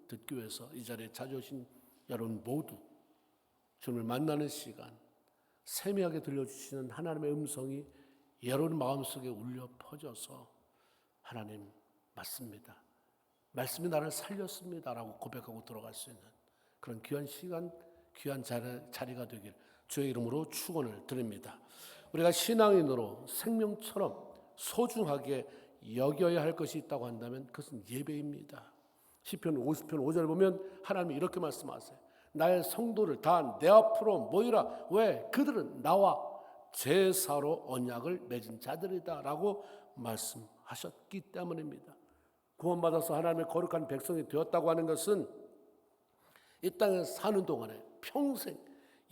듣기 위해서 이 자리에 자주 오신 여러분 모두 주님을 만나는 시간, 세미하게 들려주시는 하나님의 음성이 여러분 마음속에 울려 퍼져서 하나님 맞습니다, 말씀이 나를 살렸습니다 라고 고백하고 들어갈 수 있는 그런 귀한 시간, 귀한 자리가 되길 주의 이름으로 축원을 드립니다. 우리가 신앙인으로 생명처럼 소중하게 여겨야 할 것이 있다고 한다면 그것은 예배입니다. 시편 50편 5절에 보면 하나님이 이렇게 말씀하세요. 나의 성도를 다 내 앞으로 모이라. 왜? 그들은 나와 제사로 언약을 맺은 자들이다 라고 말씀하셨기 때문입니다. 구원받아서 하나님의 거룩한 백성이 되었다고 하는 것은 이 땅에 사는 동안에 평생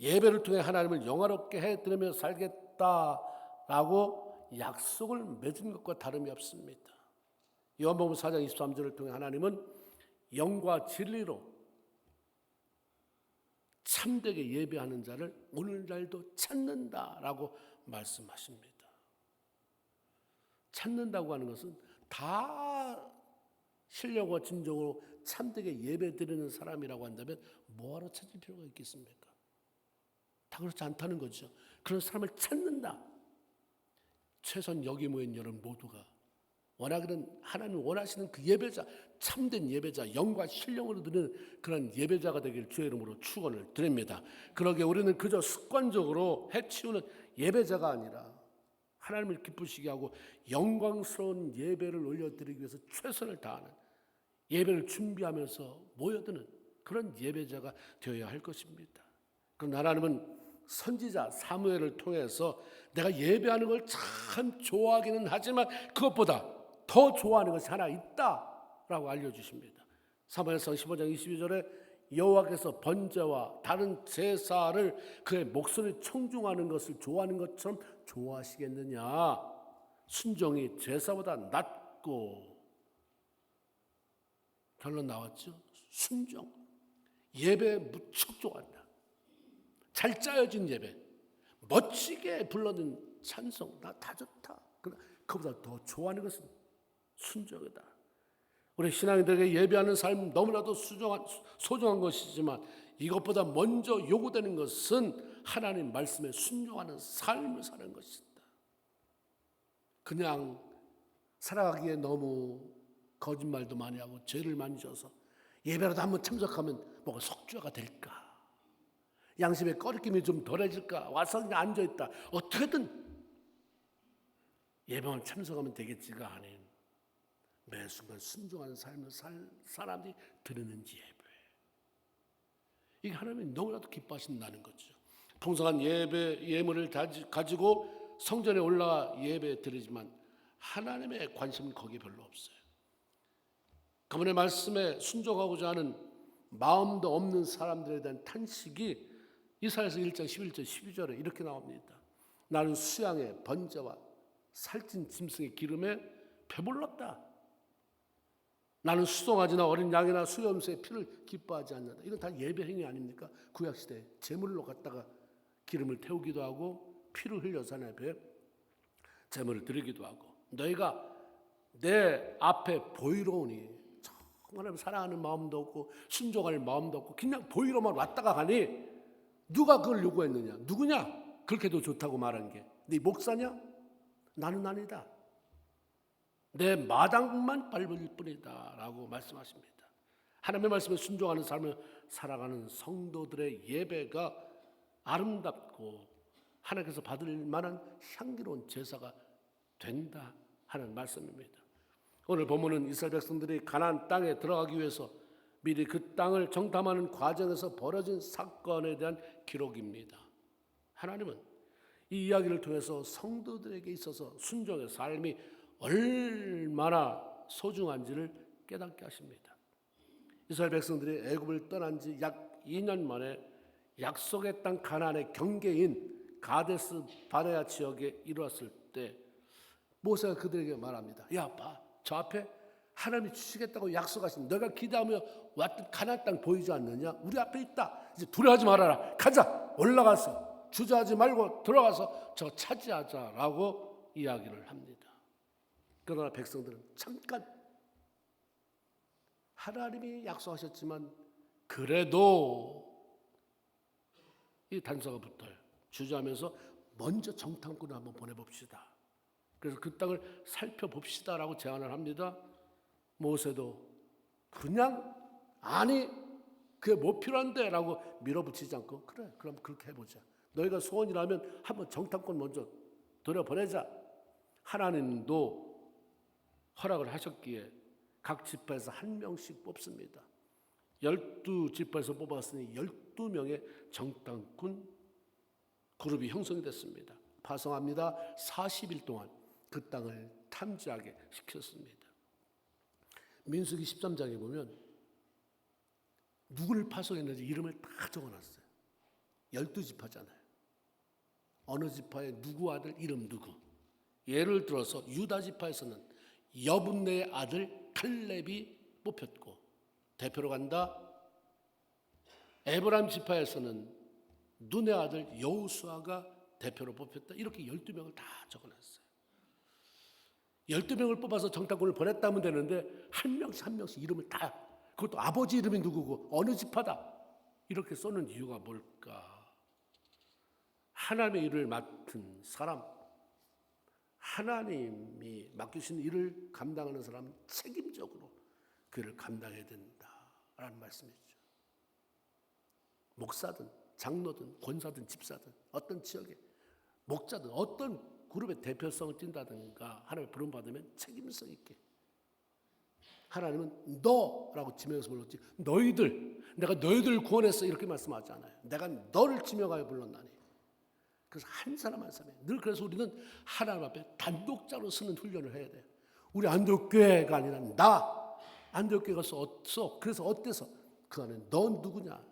예배를 통해 하나님을 영화롭게 해드리며 살겠다라고 약속을 맺은 것과 다름이 없습니다. 요한복음 4장 23절을 통해 하나님은 영과 진리로 참되게 예배하는 자를 오늘날도 찾는다라고 말씀하십니다. 찾는다고 하는 것은 다 신령과 진정으로 참되게 예배드리는 사람이라고 한다면 뭐하러 찾을 필요가 있겠습니까? 다 그렇지 않다는 거죠. 그런 사람을 찾는다. 최소한 여기 모인 여러분 모두가 원하기는 하나님 원하시는 그 예배자, 참된 예배자, 영과 신령으로 드리는 그런 예배자가 되길 주의 이름으로 축원을 드립니다. 그러게 우리는 그저 습관적으로 해치우는 예배자가 아니라 하나님을 기쁘시게 하고 영광스러운 예배를 올려드리기 위해서 최선을 다하는, 예배를 준비하면서 모여드는 그런 예배자가 되어야 할 것입니다. 그런데 하나님은 선지자 사무엘을 통해서 내가 예배하는 걸 참 좋아하기는 하지만 그것보다 더 좋아하는 것이 하나 있다라고 알려주십니다. 사무엘상 15장 22절에 여호와께서 번제와 다른 제사를 그의 목소리 청중하는 것을 좋아하는 것처럼 좋아하시겠느냐. 순종이 제사보다 낫고. 결론 나왔죠. 순종. 예배 무척 좋아한다. 잘 짜여진 예배, 멋지게 불러든 찬송, 나 다 좋다. 그러나 그보다 더 좋아하는 것은 순종이다. 우리 신앙인들에게 예배하는 삶 너무나도 소중한 것이지만 이것보다 먼저 요구되는 것은 하나님 말씀에 순종하는 삶을 사는 것이다. 그냥 살아가기에 너무 거짓말도 많이 하고 죄를 많이 져서 예배라도 한번 참석하면 뭐가 속죄가 될까? 양심에 꺼리낌이 좀 덜해질까? 와서 그냥 앉아있다. 어떻게든 예배만 참석하면 되겠지가 아닌 매 순간 순종하는 삶을 살 사람들이 드리는 예배. 이게 하나님이 너무나도 기뻐하신다는 거죠. 풍성한 예물을 가지고 성전에 올라가 예배 드리지만 하나님의 관심은 거기에 별로 없어요. 그분의 말씀에 순종하고자 하는 마음도 없는 사람들에 대한 탄식이 이사야서 1장 11절 12절에 이렇게 나옵니다. 나는 수양의 번제와 살찐 짐승의 기름에 배불렀다. 나는 수송아지나 어린 양이나 수염새의 피를 기뻐하지 않는다. 이건 다 예배 행위 아닙니까? 구약시대에 제물로 갖다가 기름을 태우기도 하고 피를 흘려서 하나님 앞에 제물을 드리기도 하고, 너희가 내 앞에 보이러 오니 정말 사랑하는 마음도 없고 순종할 마음도 없고 그냥 보이러만 왔다가 가니 누가 그걸 요구했느냐? 누구냐? 그렇게도 좋다고 말한 게 네 목사냐? 나는 아니다. 내 마당만 밟을 뿐이다 라고 말씀하십니다. 하나님의 말씀에 순종하는 삶을 살아가는 성도들의 예배가 아름답고 하나님께서 받을 만한 향기로운 제사가 된다 하는 말씀입니다. 오늘 본문은 이스라엘 백성들이 가나안 땅에 들어가기 위해서 미리 그 땅을 정탐하는 과정에서 벌어진 사건에 대한 기록입니다. 하나님은 이 이야기를 통해서 성도들에게 있어서 순종의 삶이 얼마나 소중한지를 깨닫게 하십니다. 이스라엘 백성들이 애굽을 떠난 지 약 2년 만에 약속의 땅 가나안의 경계인 가데스 바네아 지역에 이르렀을 때 모세가 그들에게 말합니다. 야, 봐, 저 앞에 하나님이 주시겠다고 약속하신 너가 기대하며 왔던 가나안 땅 보이지 않느냐? 우리 앞에 있다. 이제 두려워하지 말아라. 가자. 올라가서 주저하지 말고 들어가서 저 차지하자라고 이야기를 합니다. 그러나 백성들은 잠깐 하나님이 약속하셨지만 그래도 이 단서가 붙어요. 주저하면서 먼저 정탐꾼을 한번 보내봅시다. 그래서 그 땅을 살펴봅시다라고 제안을 합니다. 모세도 그냥 아니 그게 뭐 필요한데 라고 밀어붙이지 않고 그래 그럼 그렇게 해보자. 너희가 소원이라면 한번 정탐꾼 먼저 들여보내자. 하나님도 허락을 하셨기에 각 지파에서 한 명씩 뽑습니다. 12지파에서 뽑았으니 12명의 정탐꾼 그룹이 형성이 됐습니다. 파송합니다. 40일 동안 그 땅을 탐지하게 시켰습니다. 민수기 13장에 보면 누구를 파송했는지 이름을 다 적어놨어요. 12지파잖아요. 어느 지파의 누구 아들 이름 누구. 예를 들어서 유다 지파에서는 여분네의 아들 칼렙이 뽑혔고 대표로 간다. 에브라임 지파에서는 눈의 아들 여호수아가 대표로 뽑혔다. 이렇게 12명을 다 적어놨어요. 12명을 뽑아서 정탐꾼을 보냈다면 되는데 한 명씩 한 명씩 이름을 다, 그것도 아버지 이름이 누구고 어느 지파다 이렇게 써는 이유가 뭘까? 하나님의 일을 맡은 사람, 하나님이 맡기신 일을 감당하는 사람은 책임적으로 그 일을 감당해야 된다라는 말씀이죠. 목사든 장로든 권사든 집사든 어떤 지역에 목자든 어떤 그룹의 대표성을 띈다든가 하나님의 부름받으면 책임성 있게, 하나님은 너라고 지명해서 불렀지 너희들, 내가 너희들을 구원했어 이렇게 말씀하지 않아요. 내가 너를 지명하여 불렀나니. 그래서 한 사람 한 사람에 늘 그래서 우리는 하나님 앞에 단독자로 서는 훈련을 해야 돼요. 우리 안독교회가 아니라 나 안독교회가 없어. 그래서 어때서 그 안에 넌 누구냐.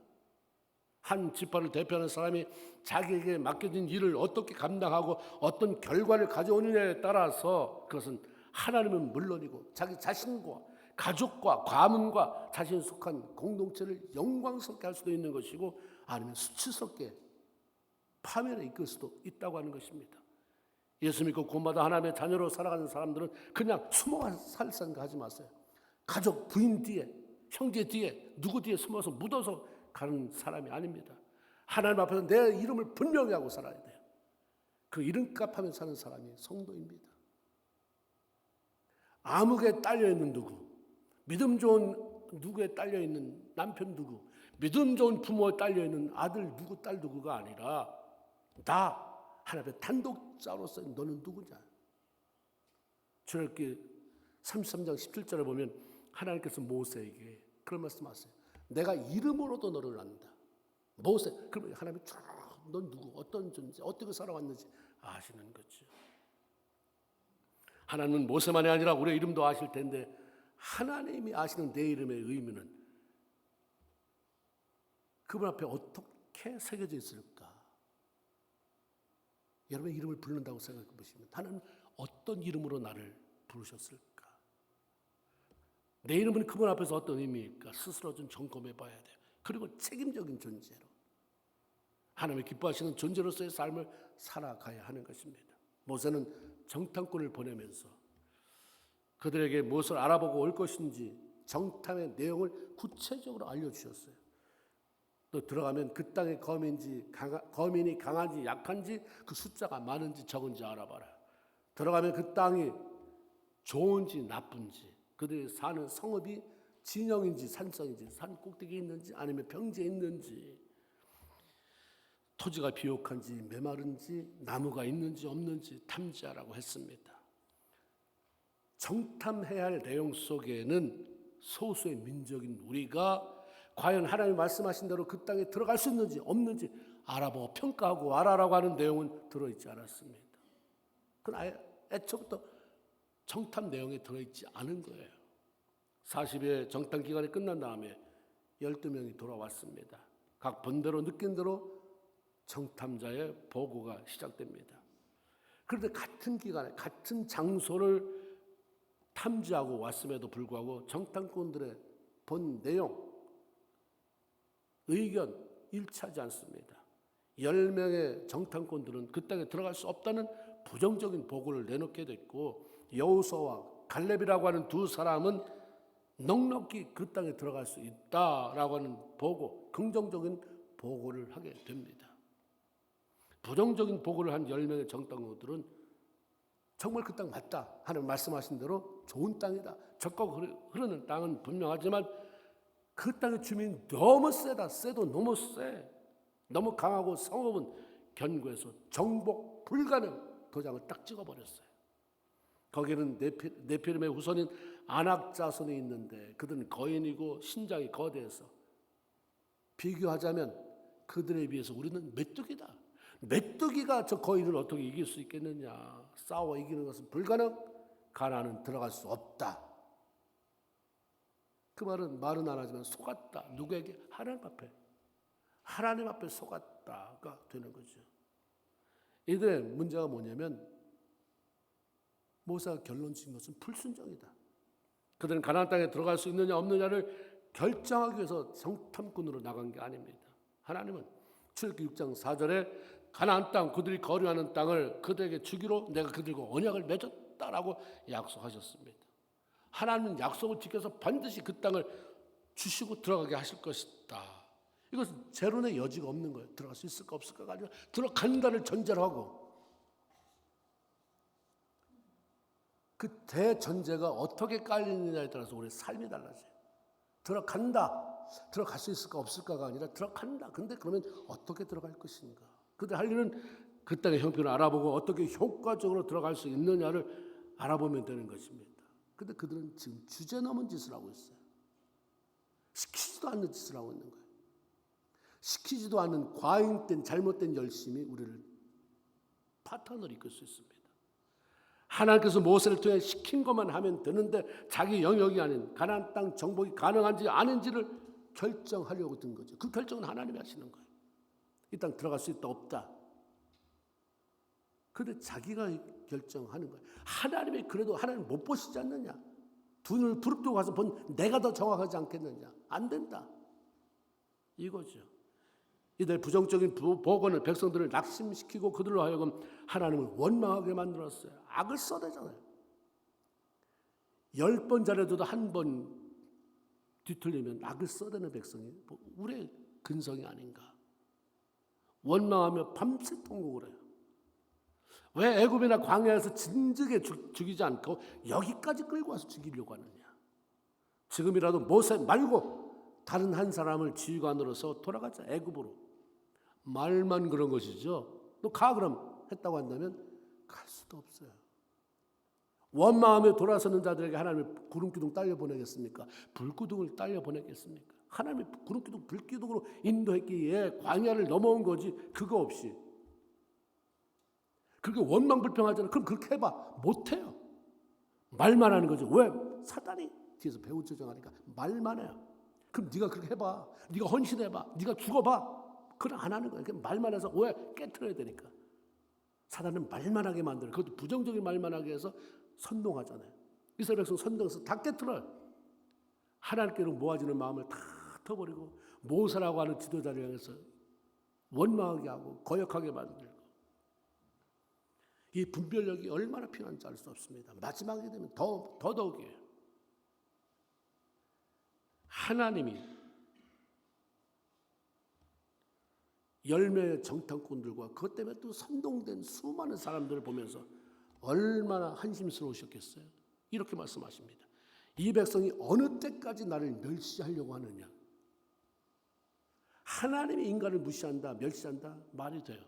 한 지파를 대표하는 사람이 자기에게 맡겨진 일을 어떻게 감당하고 어떤 결과를 가져오느냐에 따라서 그것은 하나님은 물론이고 자기 자신과 가족과 가문과 자신이 속한 공동체를 영광스럽게 할 수도 있는 것이고 아니면 수치스럽게 파멸에 이끌 수도 있다고 하는 것입니다. 예수 믿고 구원받아 하나님의 자녀로 살아가는 사람들은 그냥 숨어 살 생각 하지 마세요. 가족, 부인 뒤에, 형제 뒤에, 누구 뒤에 숨어서 묻어서 가는 사람이 아닙니다. 하나님 앞에서 내 이름을 분명히 하고 살아야 돼요. 그 이름값 하며 사는 사람이 성도입니다. 암흑에 딸려있는 누구, 믿음 좋은 누구에 딸려있는 남편 누구, 믿음 좋은 부모에 딸려있는 아들 누구, 딸 누구가 아니라 나 하나님의 단독자로서 너는 누구냐. 출애굽기 33장 17절에 보면 하나님께서 모세에게 그런 말씀하세요. 내가 이름으로도 너를 안다. 모세, 그러면 하나님이 넌 누구, 어떤 존재, 어떻게 살아왔는지 아시는 거죠. 하나님은 모세만이 아니라 우리의 이름도 아실 텐데 하나님이 아시는 내 이름의 의미는 그분 앞에 어떻게 새겨져 있을까? 여러분의 이름을 부른다고 생각해 보시면 하나님 어떤 이름으로 나를 부르셨을까? 내 이름은 그분 앞에서 어떤 의미일까? 스스로 좀 점검해 봐야 돼요. 그리고 책임적인 존재로 하나님이 기뻐하시는 존재로서의 삶을 살아가야 하는 것입니다. 모세는 정탐꾼을 보내면서 그들에게 무엇을 알아보고 올 것인지 정탐의 내용을 구체적으로 알려주셨어요. 또 들어가면 그 땅의 거민이 강한지 약한지 그 숫자가 많은지 적은지 알아봐라. 들어가면 그 땅이 좋은지 나쁜지, 그들이 사는 성읍이 진영인지 산성인지, 산 꼭대기에 있는지 아니면 평지에 있는지, 토지가 비옥한지 메마른지 나무가 있는지 없는지 탐지하라고 했습니다. 정탐해야 할 내용 속에는 소수의 민족인 우리가 과연 하나님이 말씀하신 대로 그 땅에 들어갈 수 있는지 없는지 알아보고 평가하고 와라라고 하는 내용은 들어있지 않았습니다. 그건 아예 애초부터 정탐 내용에 들어있지 않은 거예요. 40일 정탐 기간이 끝난 다음에 12명이 돌아왔습니다. 각 본대로 느낀 대로 정탐자의 보고가 시작됩니다. 그런데 같은 기간에 같은 장소를 탐지하고 왔음에도 불구하고 정탐꾼들의 본 내용, 의견 일치하지 않습니다. 10명의 정탐꾼들은 그 땅에 들어갈 수 없다는 부정적인 보고를 내놓게 됐고 여호수아와 갈렙이라고 하는 두 사람은 넉넉히 그 땅에 들어갈 수 있다라고 하는 보고, 긍정적인 보고를 하게 됩니다. 부정적인 보고를 한 10명의 정탐꾼들은 정말 그 땅 맞다, 하나님 말씀하신 대로 좋은 땅이다, 적하고 흐르는 땅은 분명하지만 그 땅의 주민이 너무 세다, 세도 너무 세, 너무 강하고 성읍은 견고해서 정복 불가능, 도장을 딱 찍어버렸어요. 거기는 네피림의 후손인 아낙 자손이 있는데 그들은 거인이고 신장이 거대해서 비교하자면 그들에 비해서 우리는 메뚜기다. 메뚜기가 저 거인을 어떻게 이길 수 있겠느냐. 싸워 이기는 것은 불가능. 가나안은 들어갈 수 없다. 그 말은 안 하지만 속았다. 누구에게? 하나님 앞에 속았다가 되는 거죠. 이들의 문제가 뭐냐면 모세가 결론 지은 것은 불순종이다. 그들은 가나안 땅에 들어갈 수 있느냐 없느냐를 결정하기 위해서 정탐꾼으로 나간 게 아닙니다. 하나님은 출애굽기 6장 4절에 가나안 땅, 그들이 거류하는 땅을 그들에게 주기로 내가 그들과 언약을 맺었다라고 약속하셨습니다. 하나님은 약속을 지켜서 반드시 그 땅을 주시고 들어가게 하실 것이다. 이것은 재론의 여지가 없는 거예요. 들어갈 수 있을까 없을까가 아니라 들어간다를 전제로 하고, 그 대전제가 어떻게 깔리느냐에 따라서 우리의 삶이 달라져요. 들어갈 수 있을까 없을까가 아니라 들어간다. 근데 그러면 어떻게 들어갈 것인가? 그들 할 일은 그 땅의 형편을 알아보고 어떻게 효과적으로 들어갈 수 있느냐를 알아보면 되는 것입니다. 근데 그들은 지금 주제넘은 짓을 하고 있어요. 시키지도 않는 짓을 하고 있는 거예요. 시키지도 않는 과잉된 잘못된 열심이 우리를 파탄을 이끌 수 있습니다. 하나님께서 모세를 통해 시킨 것만 하면 되는데 자기 영역이 아닌 가나안 땅 정복이 가능한지 아닌지를 결정하려고 든 거죠. 그 결정은 하나님이 하시는 거예요. 이 땅 들어갈 수 있다 없다. 그런데 자기가 결정하는 거예요. 하나님이 그래도 하나님 못 보시지 않느냐. 두 눈을 부릅뜨고 가서 본 내가 더 정확하지 않겠느냐. 안 된다. 이거죠. 이들 부정적인 보고는 백성들을 낙심시키고 그들로 하여금 하나님을 원망하게 만들었어요. 악을 써대잖아요. 10번 잘해도 한 번 뒤틀리면 악을 써대는 백성이 우리의 근성이 아닌가. 원망하며 밤새 통곡을 해요. 왜 애굽이나 광야에서 진즉에 죽이지 않고 여기까지 끌고 와서 죽이려고 하느냐. 지금이라도 모세 말고 다른 한 사람을 지휘관으로서 돌아가자. 애굽으로. 말만 그런 것이죠. 너 가 그럼 했다고 한다면 갈 수도 없어요. 원망하며 돌아서는 자들에게 하나님이 구름기둥 딸려 보내겠습니까? 불기둥을 딸려 보내겠습니까? 하나님이 구름기둥 불기둥으로 인도했기에 광야를 넘어온 거지. 그거 없이 그렇게 원망불평하잖아요. 그럼 그렇게 해봐. 못해요. 말만 하는 거죠. 왜? 사단이 뒤에서 배우조정하니까 말만 해요. 그럼 네가 그렇게 해봐. 네가 헌신해봐. 네가 죽어봐. 그건 안 하는 거예요. 말만 해서 왜? 깨트려야 되니까. 사단은 말만 하게 만들어요. 그것도 부정적인 말만 하게 해서 선동하잖아요. 이스라엘 백성 선동해서 다 깨트려요. 하나님께로 모아지는 마음을 다 터버리고 모세라고 하는 지도자를 향해서 원망하게 하고 거역하게 만들고, 이 분별력이 얼마나 필요한지 알 수 없습니다. 마지막에 되면 더더욱이에요. 하나님이 열매의 정탐꾼들과 그것 때문에 또 선동된 수많은 사람들을 보면서 얼마나 한심스러우셨겠어요. 이렇게 말씀하십니다. 이 백성이 어느 때까지 나를 멸시하려고 하느냐. 하나님이 인간을 무시한다, 멸시한다 말이 돼요.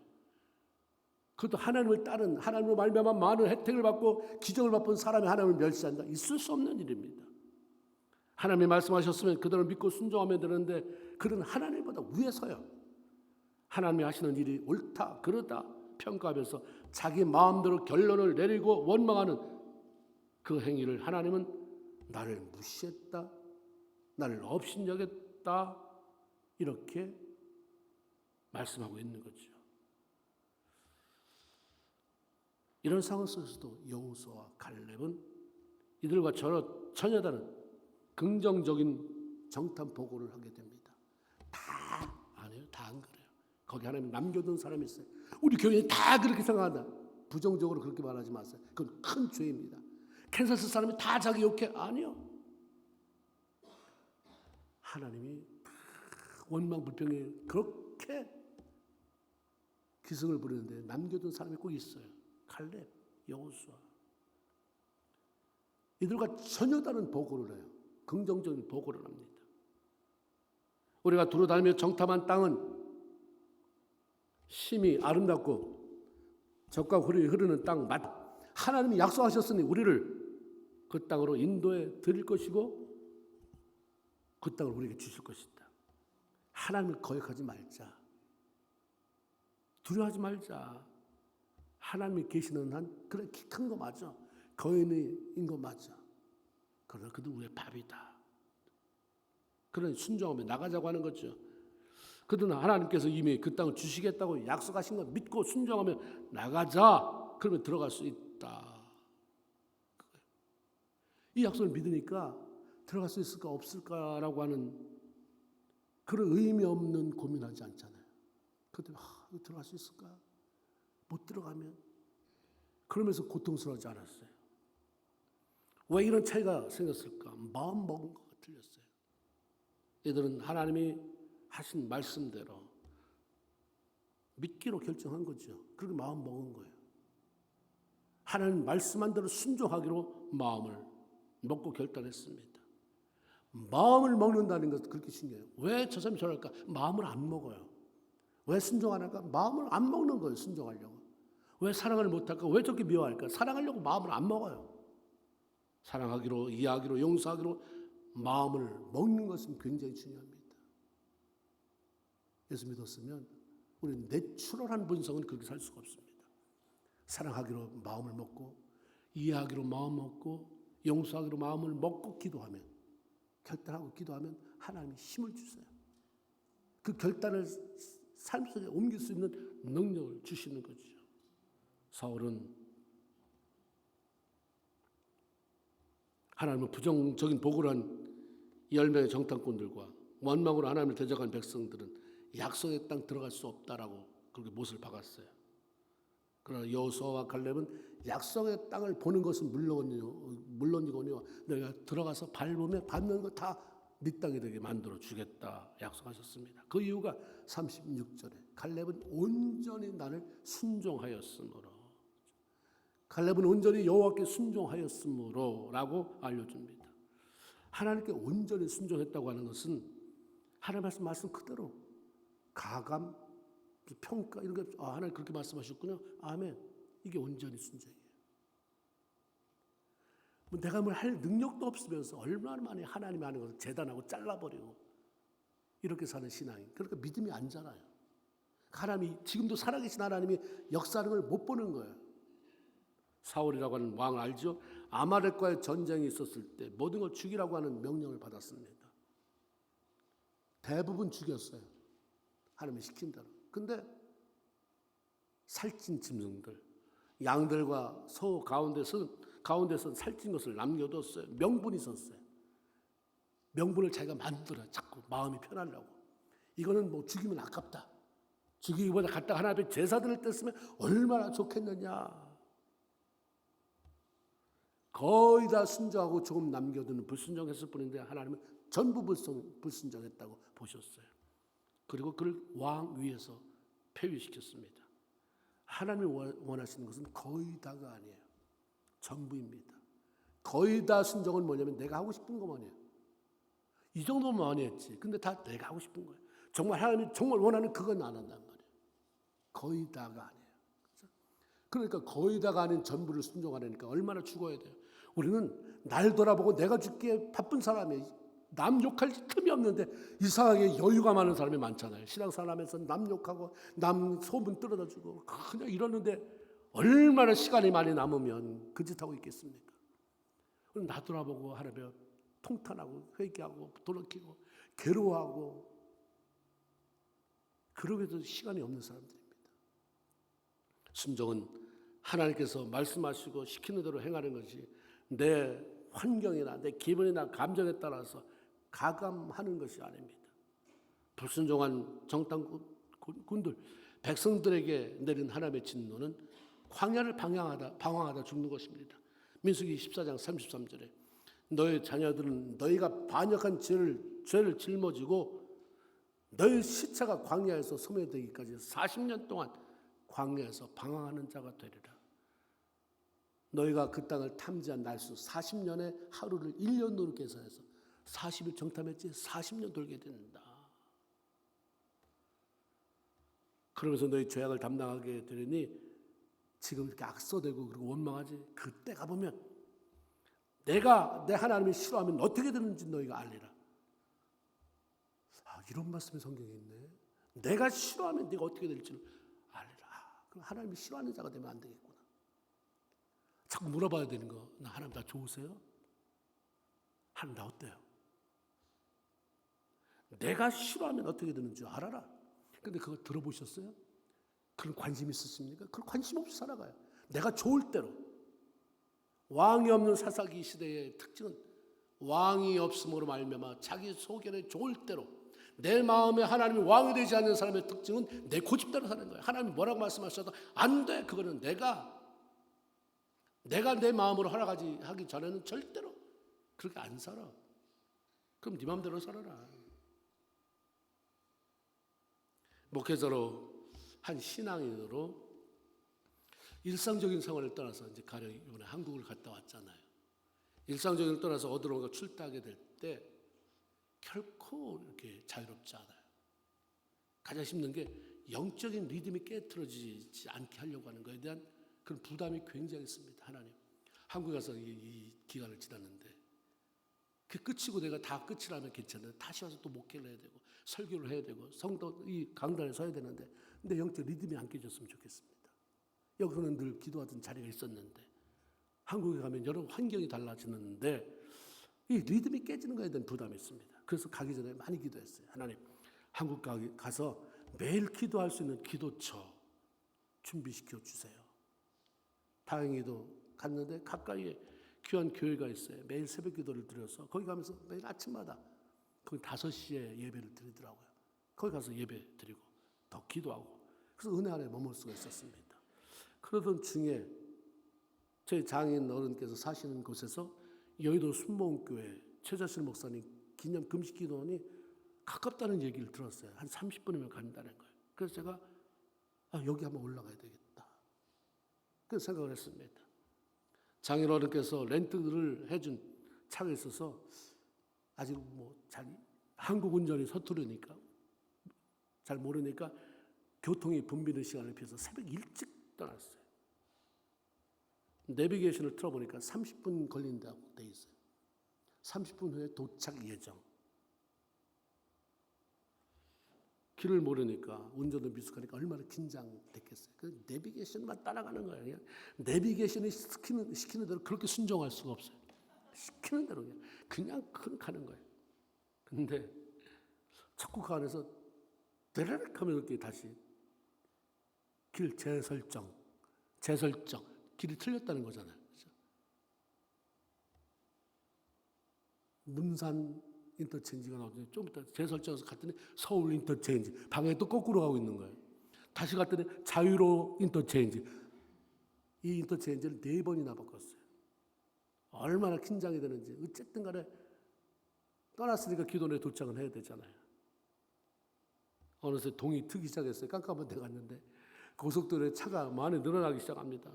그것도 하나님을 따른, 하나님으로 말미암아 많은 혜택을 받고 기적을 맛본 사람이 하나님을 멸시한다. 있을 수 없는 일입니다. 하나님이 말씀하셨으면 그들을 믿고 순종하면 되는데 그들은 하나님보다 위에 서요. 하나님이 하시는 일이 옳다, 그르다 평가하면서 자기 마음대로 결론을 내리고 원망하는 그 행위를 하나님은 나를 무시했다, 나를 업신여겼다, 이렇게 말씀하고 있는 거죠. 이런 상황 속에서도 여호수아와 갈렙은 이들과 전혀 다른 긍정적인 정탐 보고를 하게 됩니다. 다 안 해요. 다 안 그래요. 거기 하나님 남겨둔 사람이 있어요. 우리 교회는 다 그렇게 생각한다. 부정적으로 그렇게 말하지 마세요. 그건 큰 죄입니다. 캔사스 사람이 다 자기 욕해? 아니요. 하나님이 원망불평에 그렇게 기승을 부리는데 남겨둔 사람이 꼭 있어요. 갈렙, 여호수아. 이들과 전혀 다른 보고를 해요. 긍정적인 보고를 합니다. 우리가 두루다니며 정탐한 땅은 심히 아름답고 젖과 꿀이 흐르는 땅, 하나님이 약속하셨으니 우리를 그 땅으로 인도해 드릴 것이고 그 땅을 우리에게 주실 것이다. 하나님을 거역하지 말자. 두려워하지 말자. 하나님이 계시는 한 그래 키 큰 거 맞아. 거인인 거 맞아. 그러나 그들 우리의 밥이다. 그런 순종하며 나가자고 하는 거죠. 그들은 하나님께서 이미 그 땅을 주시겠다고 약속하신 걸 믿고 순종하며 나가자. 그러면 들어갈 수 있다. 이 약속을 믿으니까 들어갈 수 있을까 없을까라고 하는 그런 의미 없는 고민하지 않잖아요. 그들 들어갈 수 있을까? 못 들어가면 그러면서 고통스러워하지 않았어요. 왜 이런 차이가 생겼을까? 마음 먹은 거가 틀렸어요. 얘들은 하나님이 하신 말씀대로 믿기로 결정한 거죠. 그렇게 마음 먹은 거예요. 하나님 말씀한 대로 순종하기로 마음을 먹고 결단했습니다. 마음을 먹는다는 것도 그렇게 중요해요. 왜 저 사람이 저럴까? 마음을 안 먹어요. 왜 순종 안 할까? 마음을 안 먹는 거예요. 순종하려고. 왜 사랑을 못할까? 왜 저렇게 미워할까? 사랑하려고 마음을 안 먹어요. 사랑하기로, 이해하기로, 용서하기로 마음을 먹는 것은 굉장히 중요합니다. 예수 믿었으면 우리는 내추럴한 본성은 그렇게 살 수가 없습니다. 사랑하기로 마음을 먹고, 이해하기로 마음 먹고, 용서하기로 마음을 먹고 기도하면, 결단하고 기도하면 하나님이 힘을 주세요. 그 결단을 삶 속에 옮길 수 있는 능력을 주시는 거죠. 사울은 하나님의 부정적인 보고를 한 10명의 정탐꾼들과 원망으로 하나님을 대적한 백성들은 약속의 땅 들어갈 수 없다라고 그렇게 못을 박았어요. 그러나 여호수아와 갈렙은 약속의 땅을 보는 것은 물론이거니와 내가 들어가서 밟으며 밟는 거 다 네 땅이 되게 만들어 주겠다 약속하셨습니다. 그 이유가 36절에 갈렙은 온전히 나를 순종하였으므로, 갈렙은 온전히 여호와께 순종하였으므로 라고 알려줍니다. 하나님께 온전히 순종했다고 하는 것은 하나님 말씀 그대로 가감, 평가 이런 게 하나님 그렇게 말씀하셨군요. 아멘. 이게 온전히 순종이에요. 내가 뭘 할 능력도 없으면서 얼마나 많이 하나님이 하는 것을 재단하고 잘라버리고 이렇게 사는 신앙이, 그러니까 믿음이 안 자라요. 하나님이 지금도 살아계신 하나님이 역사하는 걸 못 보는 거예요. 사울이라고 하는 왕 알죠? 아말렉과의 전쟁이 있었을 때 모든 걸 죽이라고 하는 명령을 받았습니다. 대부분 죽였어요. 하나님이 시킨 대로. 근데 살찐 짐승들, 양들과 소 가운데서 살찐 것을 남겨뒀어요. 명분이 있었어요. 명분을 자기가 만들어요. 자꾸 마음이 편하려고. 이거는 뭐 죽이면 아깝다. 죽이기보다 갖다가 하나 앞에 제사 드릴 때 쓰면 얼마나 좋겠느냐. 거의 다 순종하고 조금 남겨두는 불순종했을 뿐인데 하나님은 전부 불순종했다고 보셨어요. 그리고 그를 왕 위에서 폐위시켰습니다. 하나님이 원하시는 것은 거의 다가 아니에요. 전부입니다. 거의 다 순종은 뭐냐면 내가 하고 싶은 것만이에요. 이 정도면 많이 했지. 근데 다 내가 하고 싶은 거예요. 정말 하나님이 정말 원하는 그건 안 한단 말이에요. 거의 다가 아니에요. 그러니까 거의 다가 아닌 전부를 순종하려니까 얼마나 죽어야 돼요. 우리는 날 돌아보고 내가 죽기에 바쁜 사람이에요. 남 욕할 틈이 없는데 이상하게 여유가 많은 사람이 많잖아요. 신앙생활하면서 남 욕하고 남 소문 떨어다주고 그냥 이러는데 얼마나 시간이 많이 남으면 그 짓하고 있겠습니까? 나 돌아보고 하나님 통탄하고 회개하고 돌이키고 괴로워하고 그러게도 시간이 없는 사람들입니다. 순종은 하나님께서 말씀하시고 시키는 대로 행하는 것이 내 환경이나 내 기분이나 감정에 따라서 가감하는 것이 아닙니다. 불순종한 정탐꾼들, 백성들에게 내린 하나님의 진노는 광야를 방황하다 죽는 것입니다. 민수기 14장 33절에 너의 자녀들은 너희가 반역한 죄를 짊어지고 너희 시체가 광야에서 소멸되기까지 40년 동안 광야에서 방황하는 자가 되리라. 너희가 그 땅을 탐지한 날수 40년의 하루를 1년으로 계산해서 40일 정탐했지 40년 돌게 된다. 그러면서 너희 죄악을 담당하게 되리니 지금 이렇게 악서되고 그리고 원망하지. 그때 가보면 내가 내 하나님을 싫어하면 어떻게 되는지 너희가 알리라. 이런 말씀이 성경에 있네. 내가 싫어하면 네가 어떻게 될지 알리라. 그럼 하나님이 싫어하는 자가 되면 안 되겠구나. 자꾸 물어봐야 되는 거. 나 하나님 나 좋으세요? 하나님 나 어때요? 내가 싫어하면 어떻게 되는 줄 알아라. 근데 그거 들어보셨어요? 그런 관심 있으십니까? 그런 관심 없이 살아가요. 내가 좋을 대로. 왕이 없는 사사기 시대의 특징은 왕이 없음으로 말미암아 자기 소견에 좋을 대로 내 마음에 하나님이 왕이 되지 않는 사람의 특징은 내 고집대로 사는 거예요. 하나님이 뭐라고 말씀하셔도 안 돼. 그거는 내가 내 마음으로 하기 전에는 절대로 그렇게 안 살아. 그럼 네 마음대로 살아라. 목회자로 한 신앙인으로 일상적인 생활을 떠나서 이제 가령 이번에 한국을 갔다 왔잖아요. 일상적인 걸 떠나서 어디론가 출타하게 될 때 결코 이렇게 자유롭지 않아요. 가장 힘든 게 영적인 리듬이 깨트려지지 않게 하려고 하는 것에 대한 그런 부담이 굉장히 있습니다. 하나님. 한국에 가서 이 기간을 지났는데 그 끝이고 내가 다 끝이라면 괜찮은데 다시 와서 또 목회를 해야 되고 설교를 해야 되고 성도 이 강단에 서야 되는데 근데 영적 리듬이 안 깨졌으면 좋겠습니다. 여기서는 늘 기도하던 자리가 있었는데 한국에 가면 여러 환경이 달라지는데 이 리듬이 깨지는 것에 대한 부담이 있습니다. 그래서 가기 전에 많이 기도했어요. 하나님, 한국 가서 매일 기도할 수 있는 기도처 준비시켜 주세요. 다행히도 갔는데 가까이에 귀한 교회가 있어요. 매일 새벽 기도를 드려서 거기 가면서 매일 아침마다 거기 5시에 예배를 드리더라고요. 거기 가서 예배 드리고 더 기도하고 그래서 은혜 안에 머물 수가 있었습니다. 그러던 중에 저희 장인 어른께서 사시는 곳에서 여의도 순복음교회 최자실 목사님 기념 금식 기도원이 가깝다는 얘기를 들었어요. 한 30분이면 간다는 거예요. 그래서 제가 여기 한번 올라가야 되겠다. 그래서 생각을 했습니다. 장인 어른께서 렌트를 해준 차가 있어서 아직 한국 운전이 서투르니까 잘 모르니까 교통이 붐비는 시간을 피해서 새벽 일찍 떠났어요. 내비게이션을 틀어보니까 30분 걸린다고 돼 있어요. 30분 후에 도착 예정. 길을 모르니까 운전도 미숙하니까 얼마나 긴장됐겠어요. 그 내비게이션만 따라가는 거예요. 그냥 내비게이션이 시키는 대로 그렇게 순종할 수가 없어요. 시키는 대로 그냥 가는 거예요. 근데 자꾸 그 안에서 데레렉 하면 이렇게 다시 길 재설정. 길이 틀렸다는 거잖아요. 그렇죠? 문산 인터체인지가 나오더니 좀 이따 재설정해서 갔더니 서울 인터체인지 방향이 또 거꾸로 가고 있는 거예요. 다시 갔더니 자유로 인터체인지 이 인터체인지를 4번이나 바꿨어요. 얼마나 긴장이 되는지 어쨌든 간에 떠났으니까 기도원에 도착은 해야 되잖아요. 어느새 동이 트기 시작했어요. 깜깜한 데 갔는데 고속도로에 차가 많이 늘어나기 시작합니다.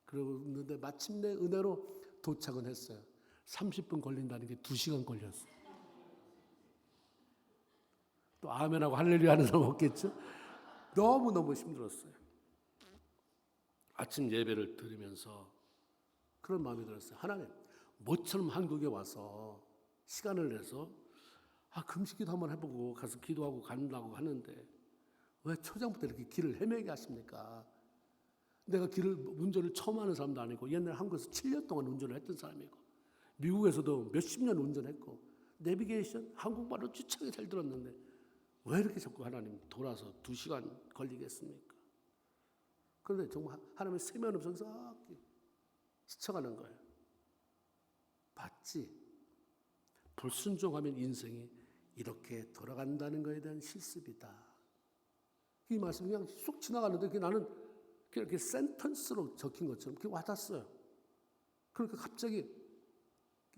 그러는데 마침내 은혜로 도착은 했어요. 30분 걸린다는 게 2시간 걸렸어요. 또 아멘하고 할렐루야 하는 사람 없겠죠? 너무너무 힘들었어요. 아침 예배를 들으면서 그런 마음이 들었어요. 하나님, 모처럼 한국에 와서 시간을 내서 금식기도 한번 해보고 가서 기도하고 간다고 하는데 왜 초장부터 이렇게 길을 헤매게 하십니까? 내가 운전을 처음 하는 사람도 아니고 옛날 한국에서 7년 동안 운전을 했던 사람이고 미국에서도 몇십 년 운전했고 내비게이션 한국말로 주차하게 잘 들었는데 왜 이렇게 자꾸 하나님 돌아서 2시간 걸리겠습니까? 그런데 정말 하나님의 세면 음성에서 스쳐가는 거예요. 봤지? 불순종하면 인생이 이렇게 돌아간다는 것에 대한 실습이다. 이 말씀이 그냥 쑥 지나가는데 나는 이렇게 센텐스로 적힌 것처럼 그게 와닿았어요. 그러니까 갑자기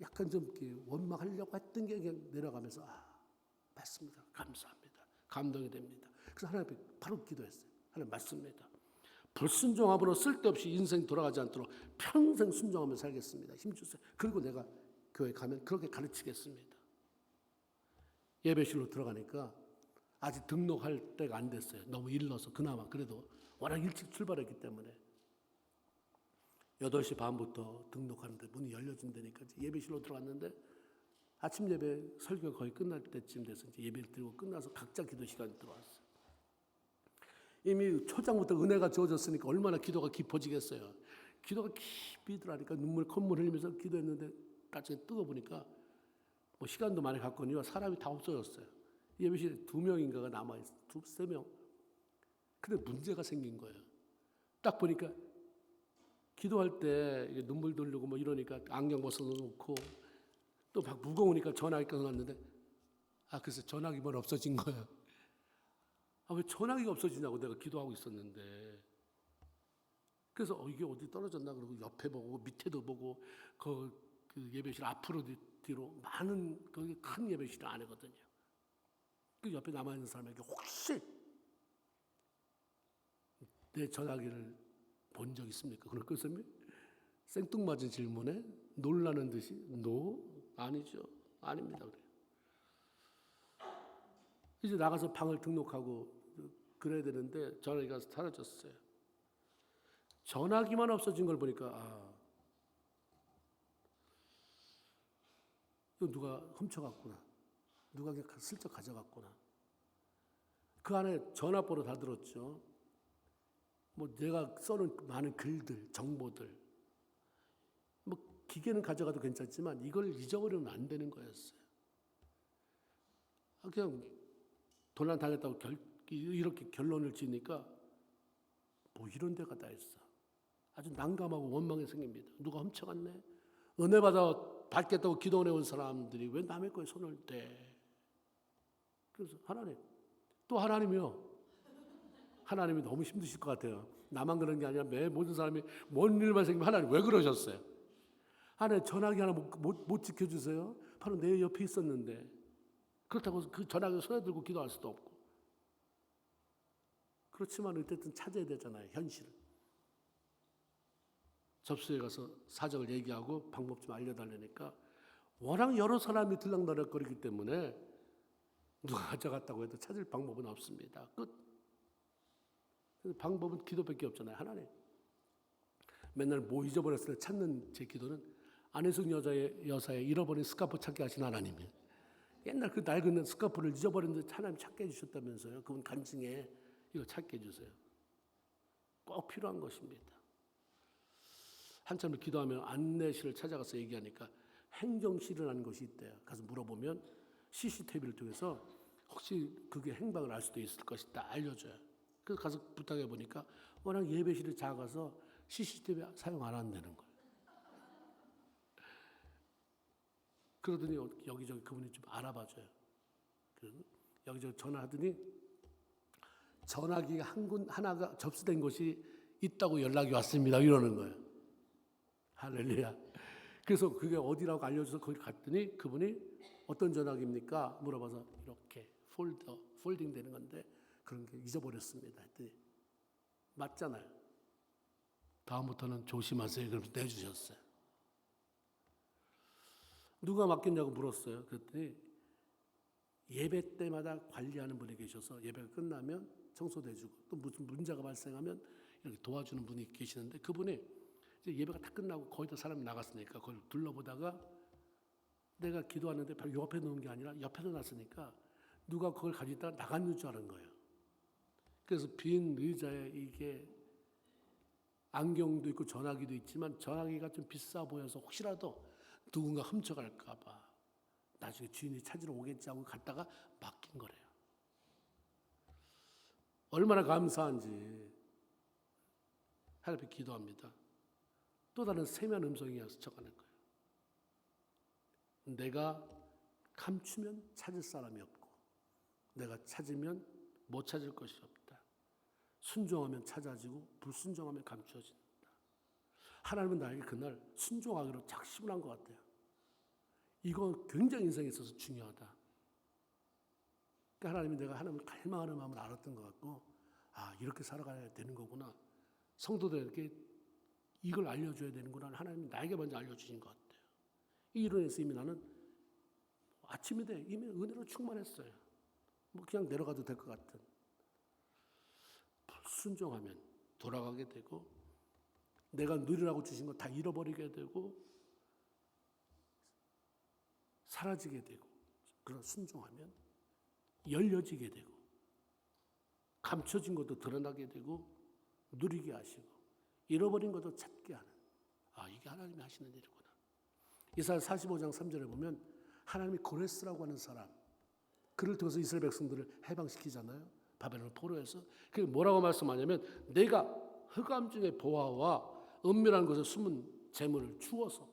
약간 좀 이렇게 원망하려고 했던 게 그냥 내려가면서 맞습니다. 감사합니다. 감동이 됩니다. 그래서 하나님 앞에 바로 기도했어요. 하나님 맞습니다. 불순종함으로 쓸데없이 인생 돌아가지 않도록 평생 순종하며 살겠습니다. 힘주세요. 그리고 내가 교회 가면 그렇게 가르치겠습니다. 예배실로 들어가니까 아직 등록할 때가 안 됐어요. 너무 일러서 그나마 그래도 워낙 일찍 출발했기 때문에 8시 반부터 등록하는데 문이 열려진다니까 예배실로 들어갔는데 아침 예배 설교가 거의 끝날 때쯤 돼서 이제 예배를 드리고 끝나서 각자 기도 시간이 들어왔어요. 이미 초장부터 은혜가 주어졌으니까 얼마나 기도가 깊어지겠어요. 기도가 깊이 들어가니까 콧물 흘리면서 기도했는데 나중에 뜨거보니까 뭐 시간도 많이 갔거니와 사람이 다 없어졌어요. 예배실에 2명인가가 남아있어요. 3명. 근데 문제가 생긴 거예요. 딱 보니까 기도할 때 눈물 돌리고 뭐 이러니까 안경 벗어놓고 또 막 무거우니까 전화기 꺼놨는데 그래서 전화기만 없어진 거예요. 왜 전화기가 없어지냐고 내가 기도하고 있었는데. 그래서 이게 어디 떨어졌나 그러고 옆에 보고 밑에도 보고 그 예배실 앞으로 뒤로 많은 거기 큰 예배실 안이거든요. 그 옆에 남아있는 사람에게 혹시 내 전화기를 본 적 있습니까? 그럴 그 사람이 생뚱맞은 질문에 놀라는 듯이 아니죠. 아닙니다. 그래요. 이제 나가서 방을 등록하고 그래야 되는데 전화기가 사라졌어요. 전화기만 없어진 걸 보니까 이거 누가 훔쳐갔구나. 누가 그냥 슬쩍 가져갔구나. 그 안에 전화번호 다 들었죠. 뭐 내가 써놓은 많은 글들, 정보들. 뭐 기계는 가져가도 괜찮지만 이걸 잊어버리면 안 되는 거였어요. 그냥 도난 당했다고 이렇게 결론을 지으니까 뭐 이런 데가 다 있어. 아주 난감하고 원망이 생깁니다. 누가 훔쳐갔네. 은혜 받아 받겠다고 기도해 온 사람들이 왜 남의 거에 손을 대? 그래서 하나님이 너무 힘드실 것 같아요. 나만 그런 게 아니라 매 모든 사람이 뭔 일만 생기면 하나님 왜 그러셨어요? 하나님 전화기 하나 못 지켜주세요? 바로 내 옆에 있었는데 그렇다고 그 전화기 손에 들고 기도할 수도 없고. 그렇지만 어쨌든 찾아야 되잖아요. 현실을. 접수해 가서 사정을 얘기하고 방법 좀 알려달라니까 워낙 여러 사람이 들락날락거리기 때문에 누가 가져갔다고 해도 찾을 방법은 없습니다. 끝. 방법은 기도밖에 없잖아요. 하나님. 맨날 뭐 잊어버렸을 때 찾는 제 기도는 안혜숙 여사의 잃어버린 스카프 찾게 하신 하나님이에요. 옛날 그 낡은 스카프를 잊어버렸는데 하나님 찾게 해주셨다면서요. 그분 간증에 이거 찾게 해주세요. 꼭 필요한 것입니다. 한참을 기도하며 안내실을 찾아가서 얘기하니까 행정실이라는 것이 있대요. 가서 물어보면 CCTV를 통해서 혹시 그게 행방을 알 수도 있을 것이다 알려줘요. 그래서 가서 부탁해 보니까 워낙 예배실이 작아서 CCTV 사용 안 한다는 거예요. 그러더니 여기저기 그분이 좀 알아봐줘요. 여기저기 전화하더니 전화기가 하나가 접수된 곳이 있다고 연락이 왔습니다. 이러는 거예요. 할렐루야. 그래서 그게 어디라고 알려줘서 거기 갔더니 그분이 어떤 전화기입니까? 물어봐서 이렇게 폴딩 되는 건데 그런 게 잊어버렸습니다. 했더니 맞잖아요. 다음부터는 조심하세요. 그러면서 내주셨어요. 누가 맡겼냐고 물었어요. 그랬더니 예배 때마다 관리하는 분이 계셔서 예배가 끝나면 청소도 해주고 또 무슨 문제가 발생하면 이렇게 도와주는 분이 계시는데 그분이 이제 예배가 다 끝나고 거의 다 사람이 나갔으니까 그걸 둘러보다가 내가 기도하는데 바로 옆에 놓은 게 아니라 옆에 놨으니까 누가 그걸 가지고 있다가 나갔는 줄 아는 거예요. 그래서 빈 의자에 이게 안경도 있고 전화기도 있지만 전화기가 좀 비싸 보여서 혹시라도 누군가 훔쳐갈까 봐 나중에 주인이 찾으러 오겠지 하고 갔다가 맡긴 거래요. 얼마나 감사한지 하나님 앞에 기도합니다. 또 다른 세미한 음성이 스쳐가는 거예요. 내가 감추면 찾을 사람이 없고 내가 찾으면 못 찾을 것이 없다. 순종하면 찾아지고 불순종하면 감추어진다. 하나님은 나에게 그날 순종하기로 작심을 한 것 같아요. 이거 굉장히 인생에 있어서 중요하다. 그러니까 하나님이 내가 하나님을 갈망하는 마음을 알았던 것 같고, 아, 이렇게 살아가야 되는 거구나. 성도들에게 이걸 알려줘야 되는구나. 하나님이 나에게 먼저 알려주신 것 같아요. 이 이론에서 이미 나는 아침이 돼 이미 은혜로 충만했어요. 뭐 그냥 내려가도 될 것 같은. 순종하면 돌아가게 되고, 내가 누리라고 주신 거 다 잃어버리게 되고 사라지게 되고, 그런 순종하면 열려지게 되고 감춰진 것도 드러나게 되고 누리게 하시고 잃어버린 것도 찾게 하는, 아, 이게 하나님이 하시는 일이구나. 이사야 45장 3절에 보면 하나님이 고레스라고 하는 사람, 그를 통해서 이스라엘 백성들을 해방시키잖아요. 바벨론 포로에서. 그게 뭐라고 말씀하냐면, 내가 흑암 중의 보화와 은밀한 곳에 숨은 재물을 주어서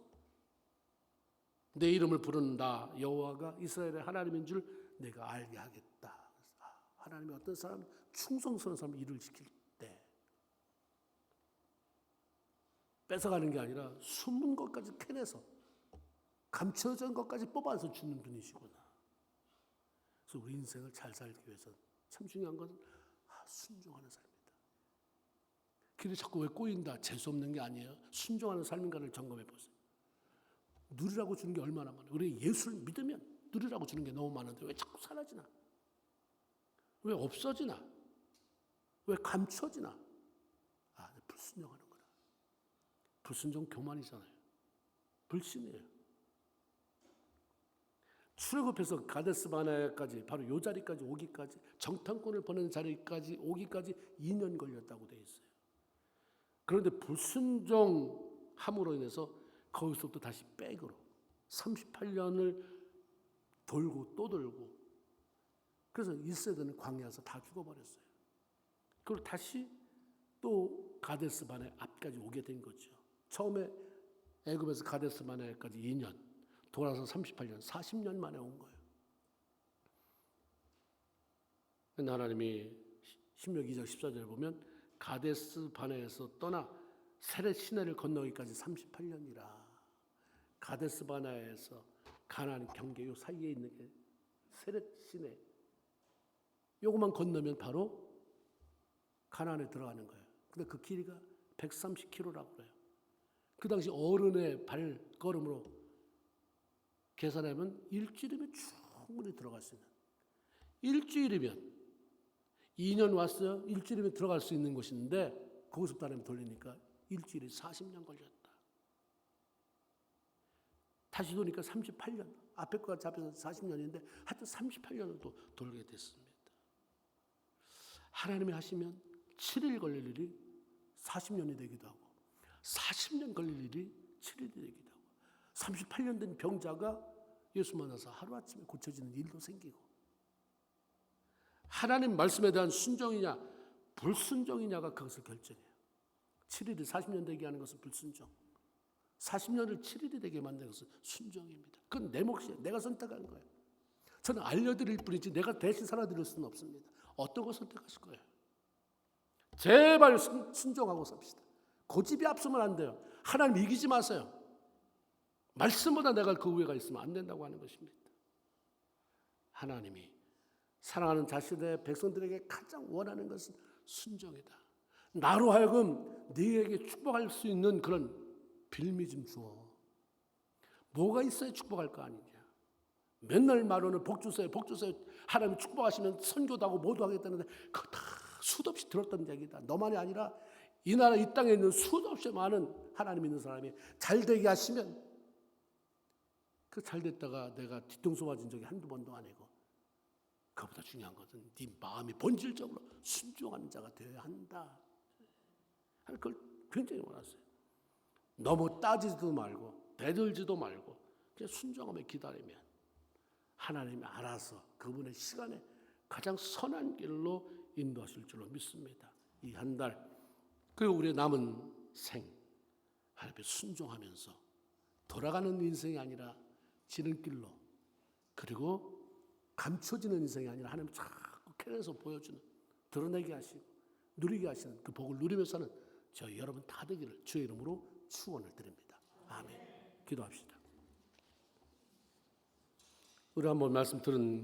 내 이름을 부르는 나 여호와가 이스라엘의 하나님인 줄 내가 알게 하겠다. 하나님이 어떤 사람, 충성스러운 사람 일을 시킬 때 뺏어가는 게 아니라 숨은 것까지 캐내서 감춰진 것까지 뽑아서 주는 분이시구나. 그래서 우리 인생을 잘 살기 위해서 참 중요한 것은 순종하는 삶이다. 길이 자꾸 왜 꼬인다, 재수없는 게 아니에요. 순종하는 삶인가를 점검해 보세요. 누리라고 주는 게 얼마나 많아요. 우리 예수를 믿으면 누리라고 주는 게 너무 많은데 왜 자꾸 사라지나? 왜 없어지나? 왜 감춰지나? 아, 불순종하는 거라. 불순종 교만이잖아요. 불신이에요. 출애굽해서 가데스바네아까지, 바로 요 자리까지 오기까지, 정탐꾼을 보내는 자리까지 오기까지 2년 걸렸다고 되어 있어요. 그런데 불순종함으로 인해서 거기서부터 다시 백으로 38년을 돌고 또 돌고, 그래서 1세대는 광야에서 다 죽어버렸어요. 그리고 다시 또 가데스바네 앞까지 오게 된 거죠. 처음에 애굽에서 가데스바네까지 2년, 돌아서 38년, 40년 만에 온 거예요. 근데 하나님이 신명 2장 14절에 보면 가데스바네에서 떠나 세렛 시내를 건너기까지 38년이라. 가데스바네에서 가나안 경계 요 사이에 있는 게 세렛 시내. 요것만 건너면 바로 가나안에 들어가는 거예요. 근데 그 길이가 130km라고 그래요. 그 당시 어른의 발걸음으로 계산하면 일주일이면 충분히 들어갈 수 있는, 일주일이면 2년 왔어요. 일주일이면 들어갈 수 있는 곳인데 거기서부터 하나님 돌리니까 일주일에 40년 걸렸다. 다시 도니까 38년. 앞에 거가 잡혀서 40년인데 하여튼 38년을 또 돌게 됐습니다. 하나님이 하시면 7일 걸릴 일이 40년이 되기도 하고, 40년 걸릴 일이 7일이 되기도 하고, 38년 된 병자가 예수 만나서 하루아침에 고쳐지는 일도 생기고, 하나님 말씀에 대한 순종이냐 불순종이냐가 그것을 결정해요. 7일이 40년 되게 하는 것은 불순종, 40년을 7일이 되게 만드는 것은 순종입니다. 그건 내 몫이에요. 내가 선택한 거예요. 저는 알려드릴 뿐이지 내가 대신 살아드릴 수는 없습니다. 어떤 걸 선택하실 거예요? 제발 순종하고 삽시다. 고집이 앞서면 안 돼요. 하나님 이기지 마세요. 말씀보다 내가 그 우위가 있으면 안 된다고 하는 것입니다. 하나님이 사랑하는 자신의 백성들에게 가장 원하는 것은 순종이다. 나로 하여금 너에게 축복할 수 있는 그런 빌미 좀 주어. 뭐가 있어야 축복할 거 아니냐. 맨날 말로는 복 주세요, 복 주세요. 하나님 축복하시면 선교도 하고 모두 하겠다는데 그거 다 수도 없이 들었던 얘기다. 너만이 아니라 이 나라 이 땅에 있는 수도 없이 많은 하나님 있는 사람이 잘 되게 하시면, 그 잘 됐다가 내가 뒤통수 맞은 적이 한두 번도 아니고, 그보다 중요한 것은 네 마음이 본질적으로 순종하는 자가 되어야 한다. 그걸 굉장히 원하세요. 너무 따지지도 말고 대들지도 말고 그냥 순종하며 기다리면 하나님이 알아서 그분의 시간에 가장 선한 길로 인도하실 줄로 믿습니다. 이 한 달, 그리고 우리의 남은 생 하나님께 순종하면서 돌아가는 인생이 아니라 지름길로, 그리고 감춰지는 인생이 아니라 하나님 자꾸 캐내서 보여주는, 드러내게 하시고 누리게 하시는 그 복을 누리며 사는 저희 여러분 다 되기를 주의 이름으로 축원을 드립니다. 아멘. 기도합시다. 우리 한번 말씀 들은